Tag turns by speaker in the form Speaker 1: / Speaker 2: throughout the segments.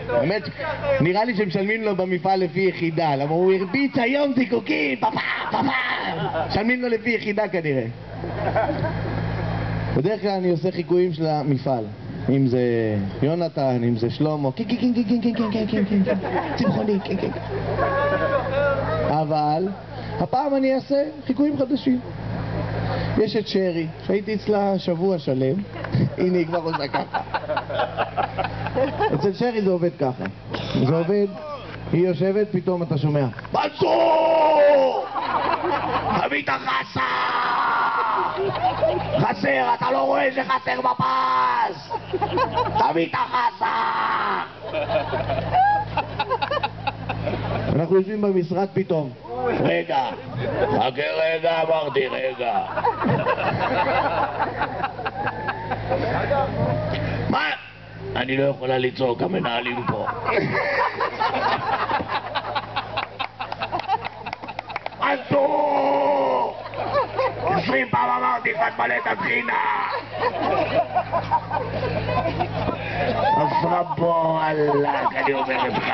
Speaker 1: באמת, נראה לי שמשלמים לו במפעל לפי יחידה, למה הוא הרביץ היום זיקוקים, פפה. משלמים לו לפי יחידה כנראה. בדרך כלל אני עושה חיקויים של המפעל. אם זה יונתן, אם זה שלמה, כן, צמחוני, כן. אבל הפעם אני אעשה חיקויים חדשים. יש את שרי, שהייתי אצלה שבוע שלם, הנה היא כבר עושה ככה. אצל שרי זה עובד ככה. זה עובד, היא יושבת, פתאום אתה שומע מנסור! תביא את החסה! חסר, אתה לא רואה שחסר בפס! תביא את החסה! אנחנו יושבים במשרד פתאום. רגע, חכה רגע, אמרתי רגע. מה? אני לא יכולה לצעוק, המנהלים פה. אסור! 20 פעם אמרתי לך תמלא את הטחינה! עפרה בו, אלק, אני אומר לך.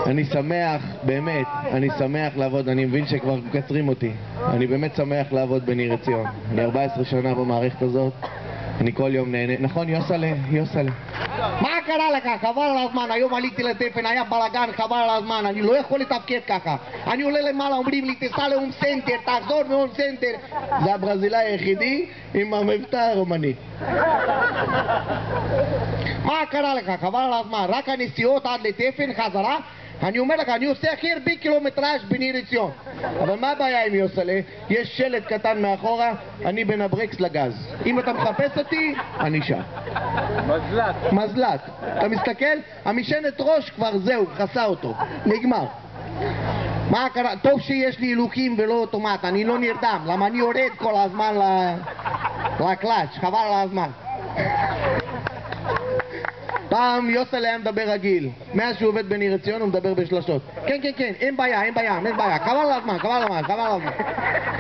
Speaker 1: אני שמח, באמת, אני שמח לעבוד, אני מבין שכבר מקצרים אותי. אני באמת שמח לעבוד בניר עציון. אני 14 שנה במערכת הזאת, אני כל יום נהנה. נכון, יוסלה? מה קרה לך? חבל על הזמן, היום עליתי לתפן, היה בלגן, חבל על הזמן, אני לא יכול לתפקד ככה. אני עולה למעלה, אומרים לי, תסע להום סנטר, תחזור מהום סנטר. זה הברזילאי היחידי עם המבטא הרומני. מה קרה לך? חבל על הזמן, רק הנסיעות עד לתפן, חזרה. אני אומר לך, אני עושה הכי הרבה קילומטראז' בניר עציון. אבל מה הבעיה עם יוסלה? יש שלט קטן מאחורה, אני בין הברקס לגז. אם אתה מחפש אותי, אני שם. מזל"ט. אתה מסתכל? המשענת ראש כבר זהו, חסה אותו. נגמר. מה קרה? טוב שיש לי הילוקים ולא אוטומט, אני לא נרדם, למה אני יורד כל הזמן לקלאץ', חבל על הזמן. פעם יוסלה היה מדבר רגיל, מאז שהוא עובד בניר עציון הוא מדבר בשלשות. כן, אין בעיה, חבל על הזמן.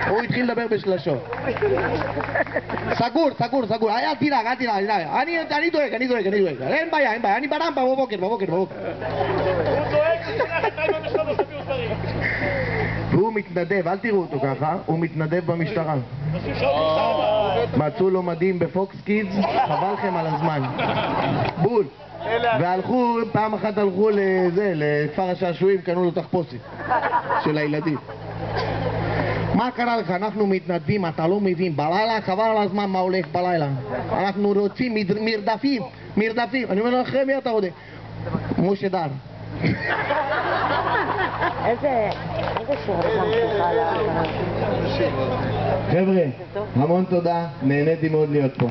Speaker 1: הוא התחיל לדבר בשלשות. סגור, אל תדאג, אני דואג, אין בעיה, אני ברמפה בבוקר.
Speaker 2: הוא דואג שתלך את האימא בשלום ושביעו דברים.
Speaker 1: והוא מתנדב, אל תראו אותו ככה, הוא מתנדב במשטרה. מצאו לו מדים בפוקס קידס, חבל לכם על הזמן. בול. והלכו, פעם אחת הלכו לכפר השעשועים, קנו לו תחפושת של הילדים. מה קרה לך? אנחנו מתנדבים, אתה לא מבין, בלילה חבל על הזמן מה הולך בלילה. אנחנו רוצים מרדפים. אני אומר לו, אחרי מי אתה רודף? משה דר.
Speaker 3: איזה שיר
Speaker 1: חבר'ה, המון תודה, נהניתי מאוד להיות פה.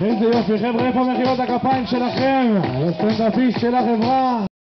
Speaker 4: איזה יופי, חבר'ה, איפה מחיאות הכפיים שלכם? לסטנדאפיסט של החברה